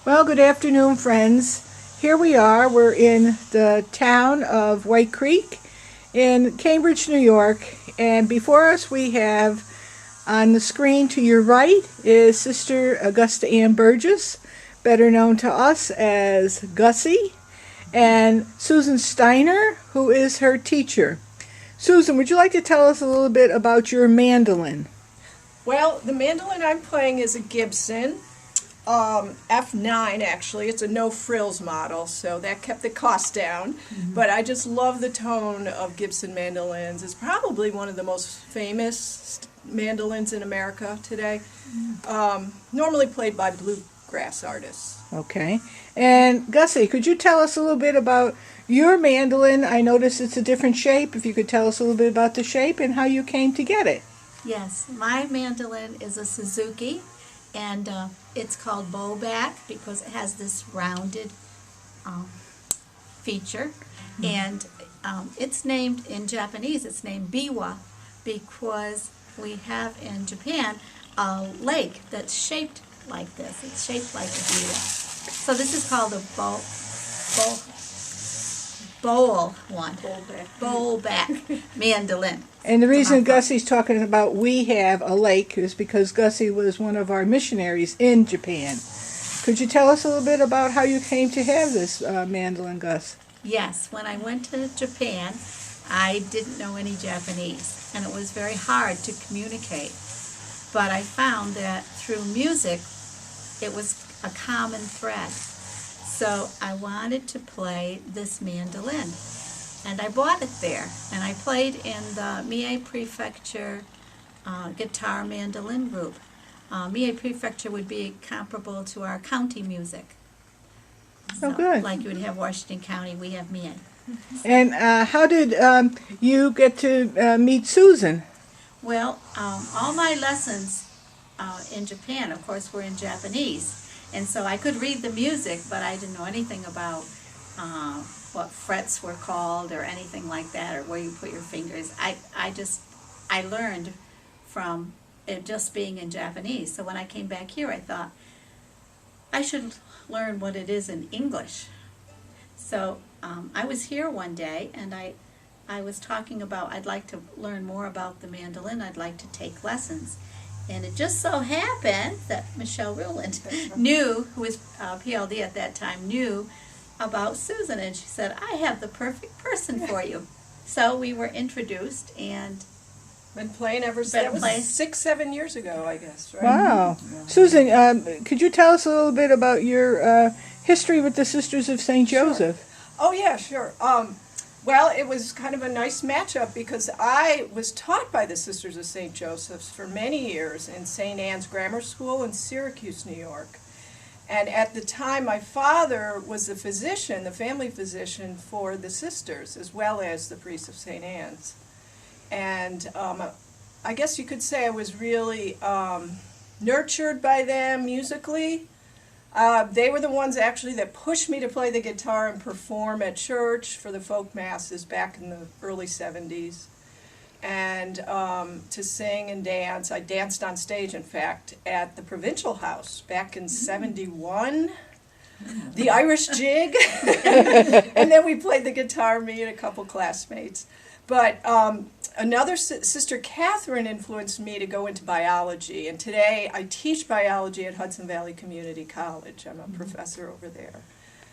Well, good afternoon, friends. Here we are. We're in the town of White Creek in Cambridge, New York. And before us, we have on the screen to your right is Sister Agusta Ann Burgess, better known to us as Gussie, and Susan Stiner, who is her teacher. Susan, would you like to tell us a little bit about your mandolin? Well, the mandolin I'm playing is a Gibson, F9 actually. It's a no frills model, so that kept the cost down. But I just love the tone of Gibson mandolins. It's probably one of the most famous mandolins in America today. Normally played by bluegrass artists. Okay. And Gussie, could you tell us a little bit about your mandolin? I noticed it's a different shape. If you could tell us a little bit about the shape and how you came to get it. Yes, my mandolin is a Suzuki, and it's called bowback because it has this rounded feature. And it's named, in Japanese, it's named biwa because we have in Japan a lake that's shaped like this. It's shaped like a biwa. So this is called a bowback mandolin. And the reason Gussie's talking about we have a lake is because Gussie was one of our missionaries in Japan. Could you tell us a little bit about how you came to have this mandolin, Gus? Yes, when I went to Japan, I didn't know any Japanese, and it was very hard to communicate. But I found that through music, it was a common thread. So I wanted to play this mandolin, and I bought it there. And I played in the Mie Prefecture guitar mandolin group. Mie Prefecture would be comparable to our county music. Oh, good. Like you would have Washington County, we have Mie. And how did you get to meet Susan? Well, all my lessons in Japan, of course, were in Japanese. And so I could read the music, but I didn't know anything about what frets were called or anything like that, or where you put your fingers. I learned from it just being in Japanese. So when I came back here, I thought I should learn what it is in English. So I was here one day, and I was talking about I'd like to learn more about the mandolin. I'd like to take lessons. And it just so happened that Michelle Ruland knew, who was PLD at that time, knew about Susan. And she said, I have the perfect person for you. So we were introduced and Been playing ever since. That was 6-7 years ago, I guess, right? Wow. Yeah. Susan, could you tell us a little bit about your history with the Sisters of St. Joseph? Sure. Oh, yeah, sure. Well, it was kind of a nice matchup because I was taught by the Sisters of St. Joseph's for many years in St. Anne's Grammar School in Syracuse, New York. And at the time, my father was the physician, the family physician for the sisters, as well as the priest of St. Anne's. And I guess you could say I was really nurtured by them musically. They were the ones actually that pushed me to play the guitar and perform at church for the folk masses back in the early 70s. And to sing and dance. I danced on stage, in fact, at the Provincial House back in 71. The Irish Jig. And then we played the guitar, me and a couple classmates. But another Sister Catherine influenced me to go into biology, and today I teach biology at Hudson Valley Community College. I'm a professor over there.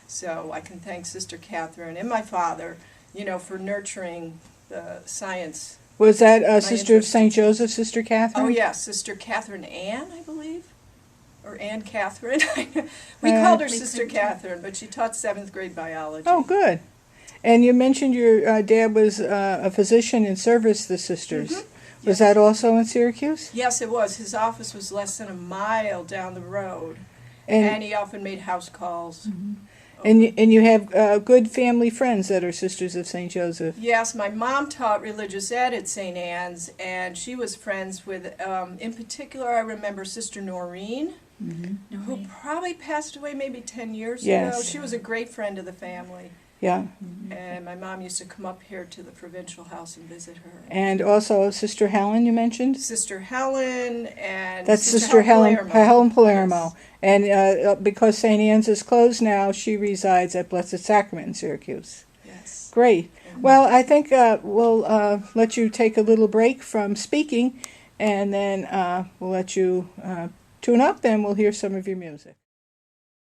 So I can thank Sister Catherine and my father, for nurturing the science. Was that a Sister of St. Joseph, Sister Catherine? Oh, yeah, Sister Catherine Ann, I believe. Or Ann Catherine. We called her Sister Catherine, but she taught 7th grade biology. Oh, good. And you mentioned your dad was a physician in service to the sisters. Mm-hmm. Was that also in Syracuse? Yes, it was. His office was less than a mile down the road, and he often made house calls. Mm-hmm. And you have good family friends that are Sisters of St. Joseph. Yes, my mom taught religious ed at St. Anne's, and she was friends with, in particular, I remember Sister Noreen, who probably passed away maybe 10 years ago. She was a great friend of the family. Yeah. And my mom used to come up here to the provincial house and visit her. And also Sister Helen, you mentioned? Sister Helen and That's Sister Helen Palermo. Helen Palermo. Yes. And because St. Anne's is closed now, she resides at Blessed Sacrament in Syracuse. Yes. Great. Well, I think we'll let you take a little break from speaking, and then we'll let you tune up, then we'll hear some of your music.